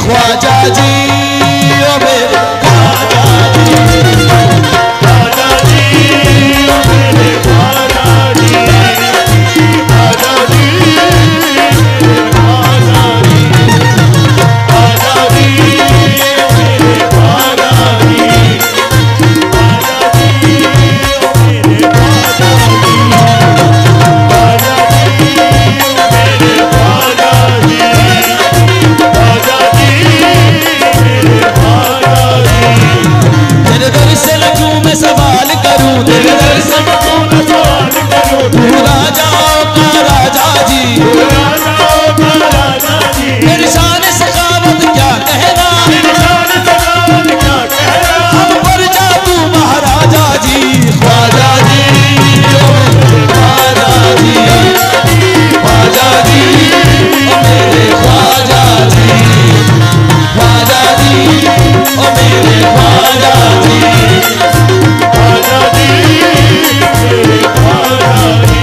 ख्वाजा जी ओ मेरे ख्वाजा जी, ख्वाजा जी ओ मेरे ख्वाजा जी, ख्वाजा जी मेरे ख्वाजा जी, ख्वाजा जी मेरे ख्वाजा जी, ख्वाजा जी ओ मेरे ख्वाजा जी, ख्वाजा जी मेरे ख्वाजा जी, ख्वाजा जी मेरे ख्वाजा जी। तेरे दर से लगूं मैं सवाल करूं, तेरे दर से लगूं मैं सवाल करूं, तू राजा का राजा जी, तू राजा का राजा जी, तेरी शान सखावत क्या कहना, तेरी शान सखावत क्या कहना, हम पर जा तू महाराजा जी, ख्वाजा जी ओ मेरे ख्वाजा जी, ख्वाजा जी ओ मेरे ख्वाजा जी, ख्वाजा जी ओ मेरे ख्वाजा जी, ख्वाजा जी मेरे ख्वाजा जी,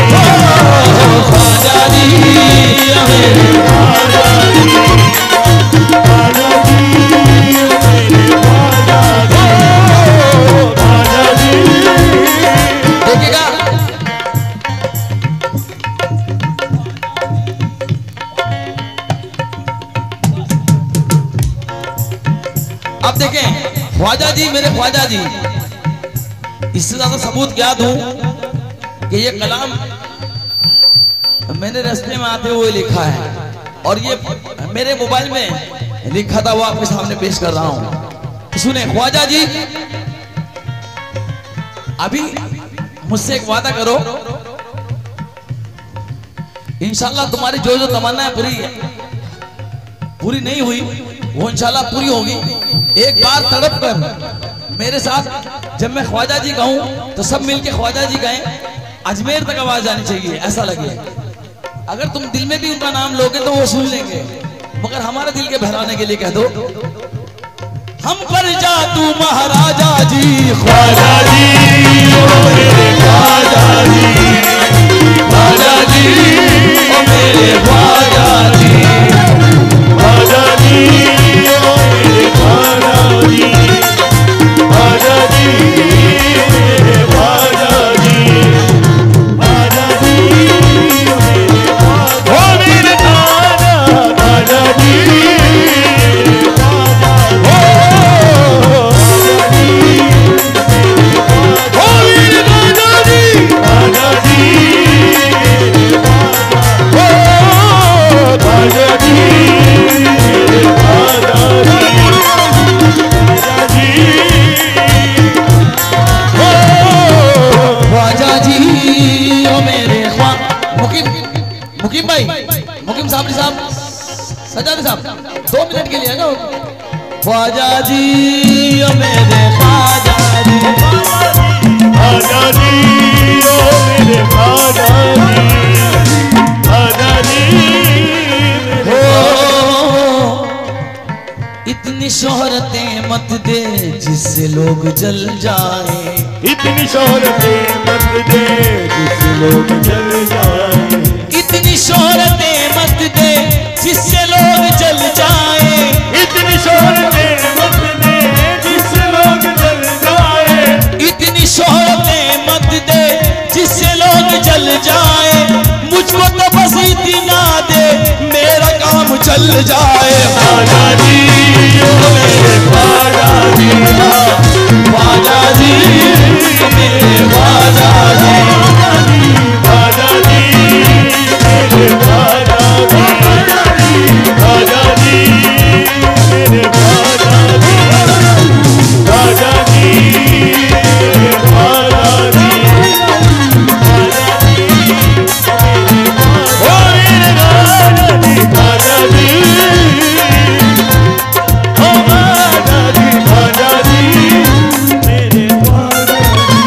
ख्वाजा जी ओ मेरे ख्वाजा जी, ख्वाजा जी मेरे ख्वाजा जी, ख्वाजा जी। देखिएगा अब देखें ख्वाजा जी मेरे ख्वाजा जी, इससे ज्यादा सबूत क्या दूं कि ये कलाम मैंने रास्ते में आते हुए लिखा है और ये मेरे मोबाइल में लिखा था, वो आपके सामने पेश कर रहा हूं। सुने ख्वाजा जी, अभी मुझसे एक वादा करो, इंशाल्लाह तुम्हारी जो जो तमन्ना है पूरी नहीं हुई वो इंशाल्लाह पूरी होगी। एक बार तड़प कर मेरे साथ जब मैं ख्वाजा जी कहूं तो सब मिलके ख्वाजा जी कहें, अजमेर तक आवाज आनी चाहिए, ऐसा लगे। अगर तुम दिल में भी उनका नाम लोगे तो वो सुन लेंगे, मगर हमारे दिल के बहलाने के लिए कह दो, हम पर जा तू महाराजा जी, ख्वाजा जी ओ मेरे ख्वाजा जी, ख्वाजा जी ओ मेरे ख्वाजा जी, ख्वाजा जी ओ मेरे ख्वाजा जी, ख्वाजा जी मेरे ख्वाजा जी, ख्वाजा जी ओ मेरे ख्वाजा, ख्वाजा जी मेरे ख्वाजा, ओ ख्वाजा जी ओ मेरे ख्वाजा जी, ख्वाजा जी मेरे ख्वाजा, ओ ख्वाजा जी मेरे ख्वाजा जी, ख्वाजा जी ओ मेरे मुकीम भाई, मुकीम साहब सजाद साहब 2 मिनट के लिए ना, ख्वाजा जी ओ मेरे ख्वाजा जी, ख्वाजा जी ओ मेरे ख्वाजा जी, ख्वाजा जी हो इतनी शोहरतें मत दे जिससे लोग जल जाए, इतनी शोहरतें मत दे जिससे लोग जल जाए, इतनी शोहरतें मत दे जिससे लोग जल जाए, इतनी शोहरतें मत दे जिससे लोग जल जाए, इतनी शोहरतें मत दे जिससे लोग जल जाए, मुझको तो बस इतना दे मेरा काम चल जाए, ख्वाजा जी ओ मेरे ख्वाजा जी, ख्वाजा जी ओ मेरे ख्वाजा जी, ख्वाजा जी मेरे ख्वाजा जी, ख्वाजा जी मेरे ख्वाजा जी, ख्वाजा जी मेरे ख्वाजा जी, ओ मेरे ख्वाजा जी, ख्वाजा जी ओ ख्वाजा जी, ख्वाजा जी मेरे ख्वाजा जी।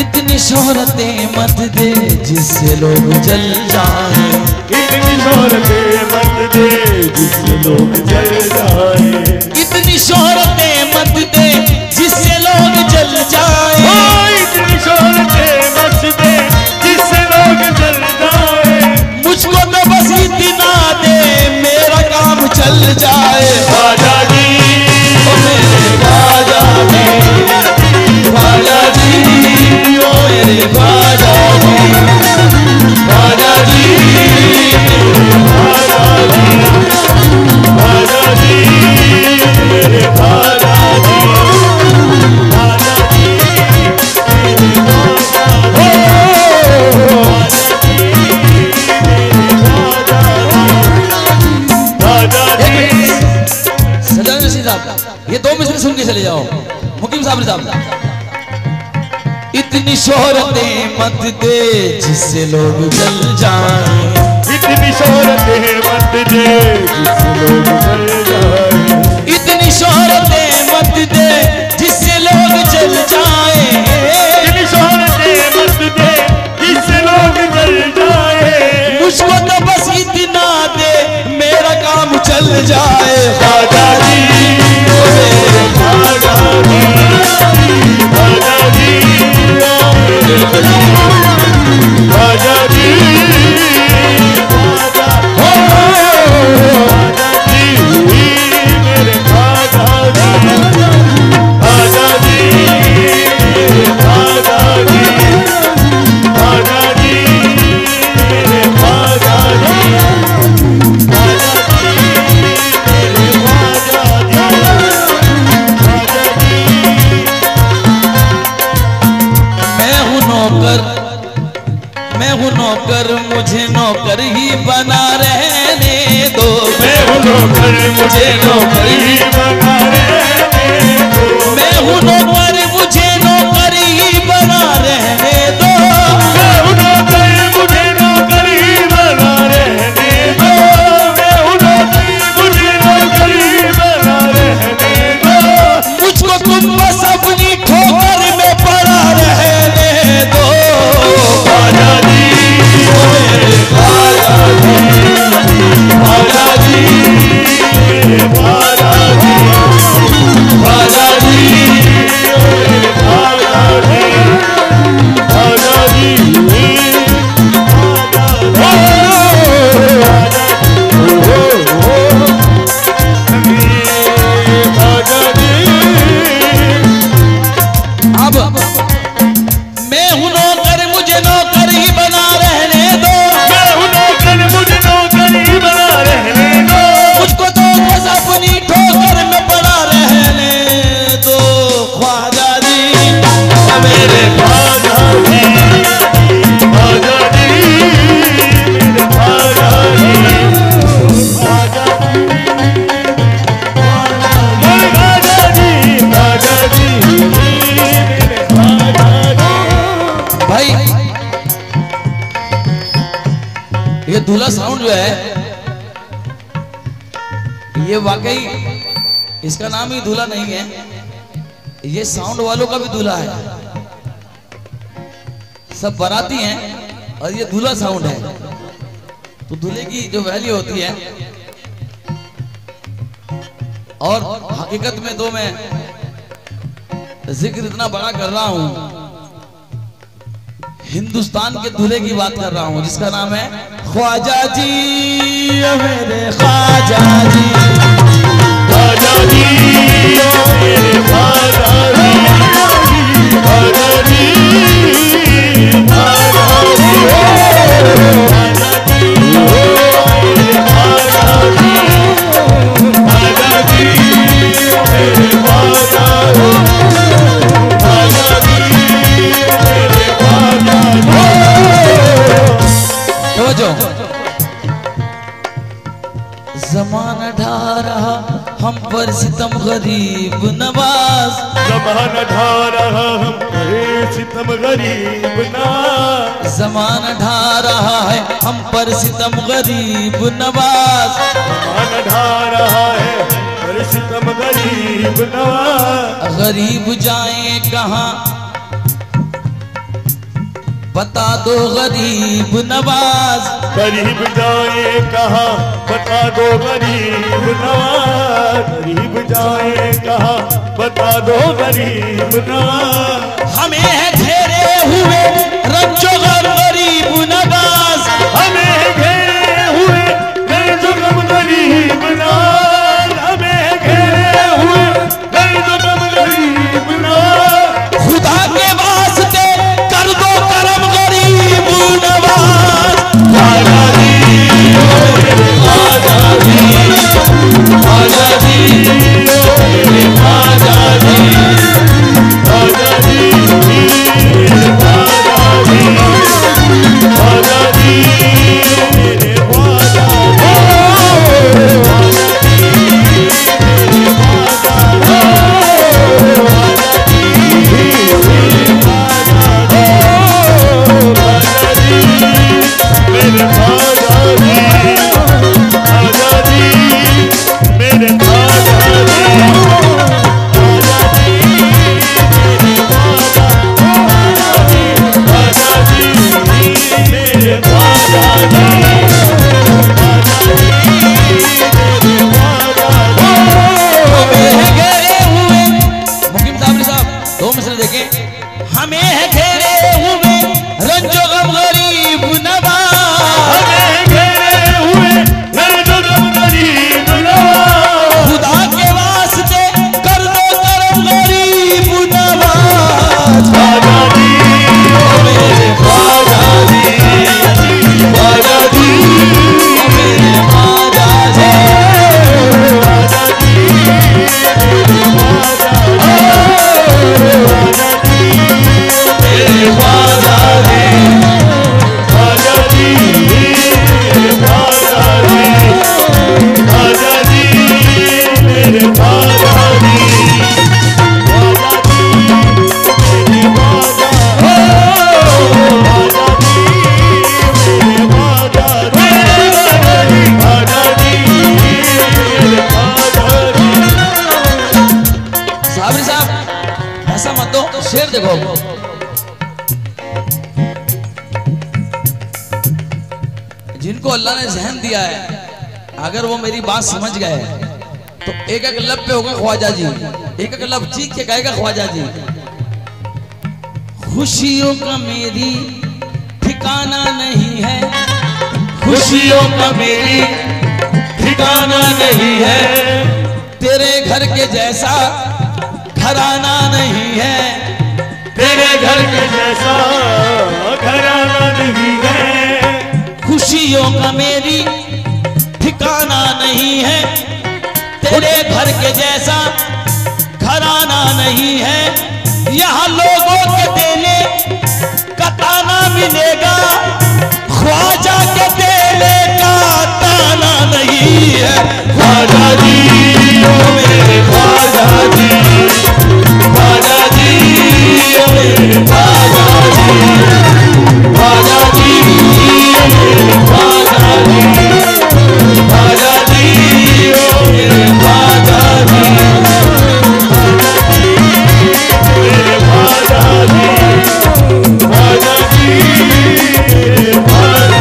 इतनी शोहरतें मत दे जिससे लोग जल जाए, इतनी शोहरतें मत दे जिससे लोग जल जाए, इतनी शोहरतें मत दे जिससे लोग जल जाए, ओ इतनी शोहरतें मत दे जिससे लोग जल जाए, मुझको तो बस इतना दे मेरा काम चल साहब ये 2 मिसरे सुन के चले जाओ। मुकीम साहब इतनी शोहरतें मत दे जिससे लोग जल जाएं, इतनी शोहरतें मत दे जिससे लोग जल जाएं, इतनी शोहरतें मत दे जिससे लोग जल जाएं, इतनी शोहरतें मत दे जिससे लोग जल जाएं, मुझको तो बस इतना दे मेरा काम चल जाए। ख्वाजा जी ख्वाजा जी ख्वाजा जी ख्वाजा जी मेरे ख्वाजा जी ख्वाजा जी ख्वाजा जी ख्वाजा जी मेरे ख्वाजा जी ख्वाजा जी मेरे ख्वाजा जी मैं हूँ नौकर मुझे नौकर ही बना रहने दो, मैं हूँ नौकर मुझे नौकर ही बना रहने दो, मैं हूँ नौकर मुझे नौकर ही बना रहने दो, मैं हूँ नौकर मुझे नौकर ही बना रहने दो, मैं हूँ नौकर मुझे नौकर ही बना रहने दो, मुझको तुम बस अपनी ठोकर में पड़ा रहने दो। ख्वाजा जी मेरे ख्वाजा जी ख्वाजा जी मेरे ख्वाजा जी ख्वाजा जी मेरे ख्वाजा जी ख्वाजा जी ख्वाजा जी अब मैं हूँ नौकर मुझे नौकर ही बना रहने दो, मैं हूँ नौकर मुझे नौकर ही बना रहने दो, मुझको तो बस अपनी ठोकर में पड़ा रहने दो। ख्वाजा जी मेरे ख्वाजा जी ख्वाजा जी मेरे ख्वाजा जी ख्वाजा जी ख्वाजा जी मेरे ख्वाजा जी। भाई ये दूल्हा साउंड जो है ये वाकई इसका नाम ही दूल्हा नहीं है, ये साउंड वालों का भी दूल्हा है। सब बाराती हैं और ये दूल्हा साउंड है, तो दूल्हे की जो वैल्यू होती है। और हकीकत में तो मैं जिक्र इतना बड़ा कर रहा हूं, हिंदुस्तान के दूल्हे की बात कर रहा हूं जिसका नाम है ख्वाजा जी, मेरे ख्वाजा जी, ख्वाजा जी मेरे ख्वाजा जी ख्वाजा जी ख्वाजा जी ख्वाजा जी मेरे ख्वाजा जी ख्वाजा जी मेरे ख्वाजा जी ख्वाजा जी मेरे ख्वाजा समझो। ज़माना ढा रहा हम पर सितम गरीब नवाज, ज़माना ढा रहा हम पर सितम गरीब नवाज, ज़माना ढा रहा है हम पर सितम गरीब नवाज, ज़माना ढा रहा है पर सितम गरीब नवाज, गरीब जाए कहाँ बता दो गरीब नवाज, गरीब जाए कहाँ बता दो गरीब नवाज, गरीब जाए कहाँ बता दो गरीब नवाज, हमें है घेरे हुए रंजो गम गरीब नवाज, हमें घेरे हुए दर्द गम गरीब नवाज, हमें घेरे हुए दर्द गम गरीब नवाज, खुदा के वास्ते कर दो करम गरीब नवाज। ख्वाजा जी मेरे ख्वाजा जी ख्वाजा जी मेरे ख्वाजा जी ख्वाजा शेर देखो, जिनको अल्लाह ने जहन दिया है, अगर वो मेरी बात समझ गए तो एक एक लब पे होगा ख्वाजा जी, एक एक लब चीख के गाएगा ख्वाजा जी। खुशियों का मेरी ठिकाना नहीं है, खुशियों का मेरी ठिकाना नहीं है, तेरे घर के जैसा घराना नहीं है, तेरे घर के जैसा घराना नहीं है। खुशियों का मेरी ठिकाना नहीं है, तेरे घर के जैसा घराना नहीं है, यहाँ लोगों के देने का ताना मिलेगा, ख्वाजा के देने का ताना नहीं है। ख्वाजा जी ओ मेरे ख्वाजा जी, ख्वाजा जी ओ मेरे ख्वाजा जी, ख्वाजा जी ओ मेरे ख्वाजा जी, ख्वाजा जी ओ मेरे ख्वाजा जी, मेरे ख्वाजा जी, ख्वाजा जी मेरे ख्वाजा जी,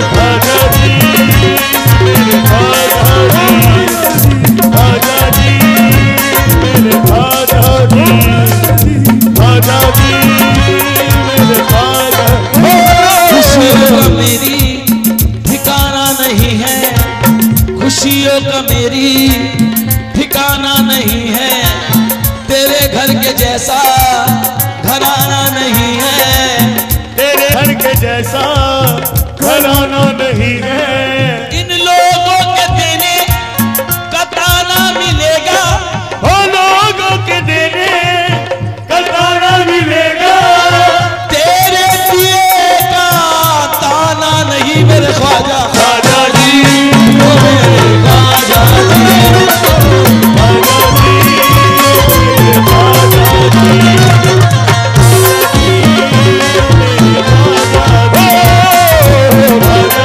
ख्वाजा जी मेरे ख्वाजा जी, ख्वाजा जी मेरे ख्वाजा जी। खुशियों का मेरी ठिकाना नहीं है, खुशियों का मेरी ठिकाना नहीं है, तेरे घर के जैसा घराना नहीं है, तेरे घर के जैसा घराना नहीं है। इन लोगों के देने का ताना मिलेगा, हो लोगों के देने का ताना मिलेगा, तेरे दिए का ताना नहीं मेरे ख्वाजा। ख्वाजा जी ओ मेरे ख्वाजा जी, ख्वाजा जी मेरे ख्वाजा जी, ख्वाजा जी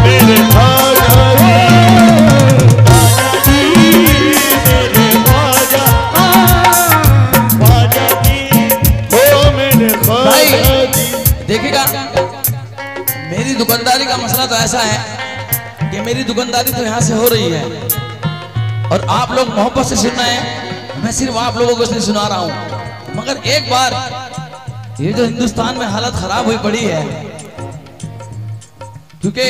मेरे ख्वाजा जी, मेरे ख्वाजा जी, मेरे ख्वाजा, ख्वाजा जी ओ मेरे ख्वाजा जी। देखिएगा मेरी दुकानदारी का मसला तो ऐसा है कि मेरी दुकानदारी तो यहाँ से हो रही है और आप लोग मोहब्बत से सुन रहे हैं, मैं सिर्फ आप लोगों को इसलिए सुना रहा हूँ। मगर एक बार ये जो हिंदुस्तान में हालत खराब हुई पड़ी है, क्योंकि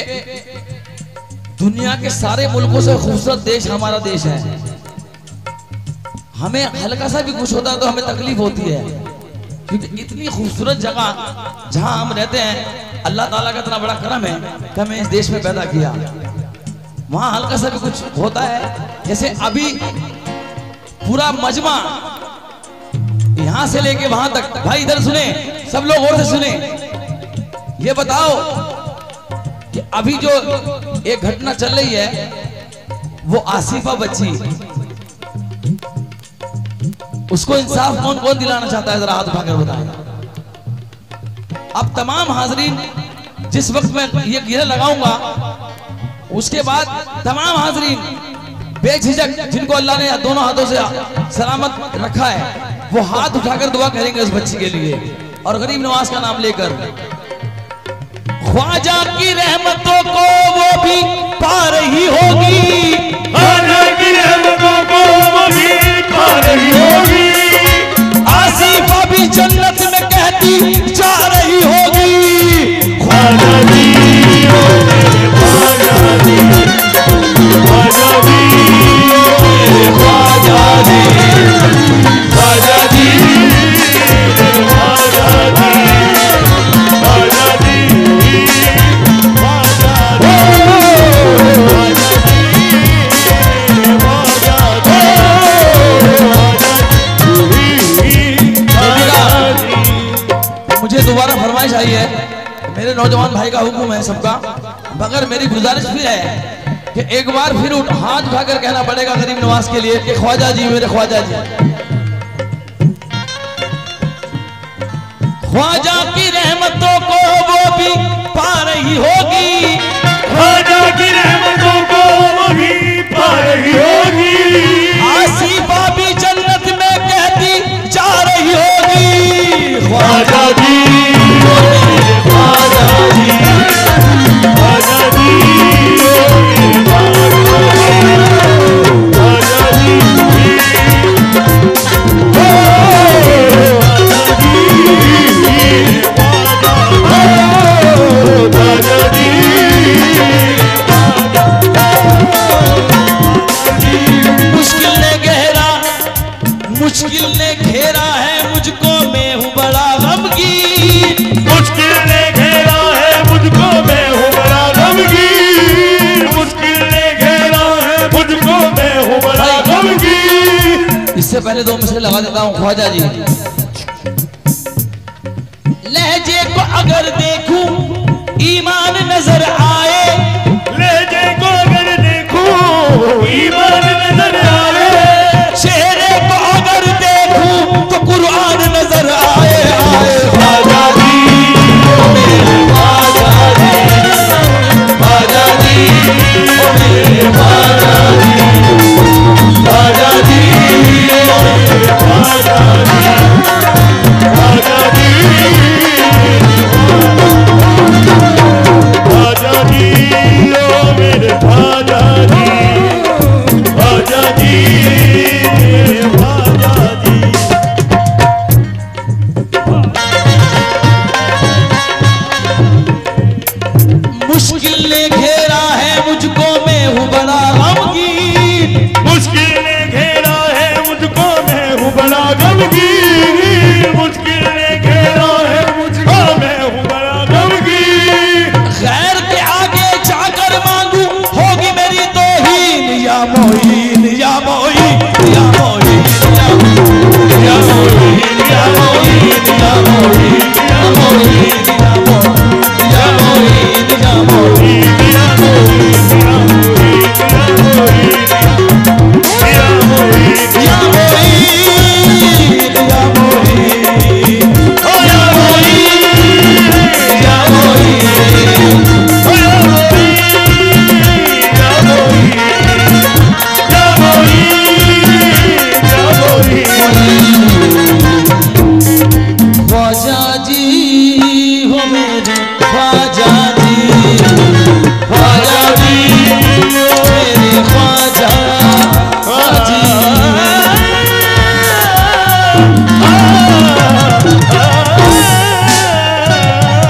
दुनिया के सारे मुल्कों से खूबसूरत देश हमारा देश है, हमें हल्का सा भी कुछ होता है तो हमें तकलीफ होती है, क्योंकि इतनी खूबसूरत जगह जहां हम रहते हैं, अल्लाह ताला का इतना बड़ा करम है कि हमें इस देश में पैदा किया, वहां हल्का सा भी कुछ होता है। जैसे अभी पूरा मजमा यहां से लेके वहां तक, भाई इधर सुने, सब लोग और से सुने, ये बताओ कि अभी जो एक घटना चल रही है, वो आसिफा बच्ची, उसको इंसाफ कौन कौन दिलाना चाहता है, जरा हाथ उठाकर बताएं। अब तमाम हाजरीन, जिस वक्त मैं ये गिरह लगाऊंगा, उसके बाद तमाम हाजरीन बेझिझक जिनको अल्लाह ने दोनों हाथों से सलामत रखा है, वो हाथ उठाकर दुआ करेंगे उस बच्ची के लिए और गरीब नवाज का नाम लेकर। ख्वाजा की रहमतों को वो भी पा रही होगी, ख्वाजा की रहमतों को वो भी पा रही होगी, आसिफा भी जन्नत में कहती जा रही होगी। ख्वाजा जी ओ मेरे ख्वाजा जी, ख्वाजा जी ओ मेरे ख्वाजा जी, ख्वाजा जी मेरे ख्वाजा जी, ख्वाजा जी ख्वाजा मुझे दोबारा फरमाइश आई है, मेरे नौजवान भाई का हुक्म है सबका, मगर मेरी गुजारिश भी है कि एक बार फिर हाथ उठाकर कहना पड़ेगा गरीब नवाज के लिए कि ख्वाजा जी मेरे ख्वाजा जी। ख्वाजा की रहमतों को वो भी घेरा है मुझको, मैं हूँ बड़ा गमगीन। मुश्किल ने घेरा है मुझको, मैं हूँ बड़ा गमगीन। मुश्किल ने घेरा है मुझको, मैं हूँ बड़ा गमगीन। इससे पहले दो मिसरे लगा देता हूँ ख्वाजा जी। लहजे को अगर देखूं ईमान नजर आए, लहजे को अगर देखूं ईमान नजर आए। चेहरे को अगर देखूं तो कुरान नजर आए। आए ख्वाजा जी, ओ मेरे ख्वाजा जी, ख्वाजा जी, ओ मेरे ख्वाजा जी, ख्वाजा जी, ओ मेरे ख्वाजा जी, ख्वाजा जी, ख्वाजा जी, ओ मेरे ख्वाजा जी, ख्वाजा जी, ख्वाजा जी। मुश्किल ने घेरा है मुझको, मैं हूँ बड़ा गमगीन। मुश्किल ने घेरा है मुझको, मैं हूँ बड़ा गमगीन।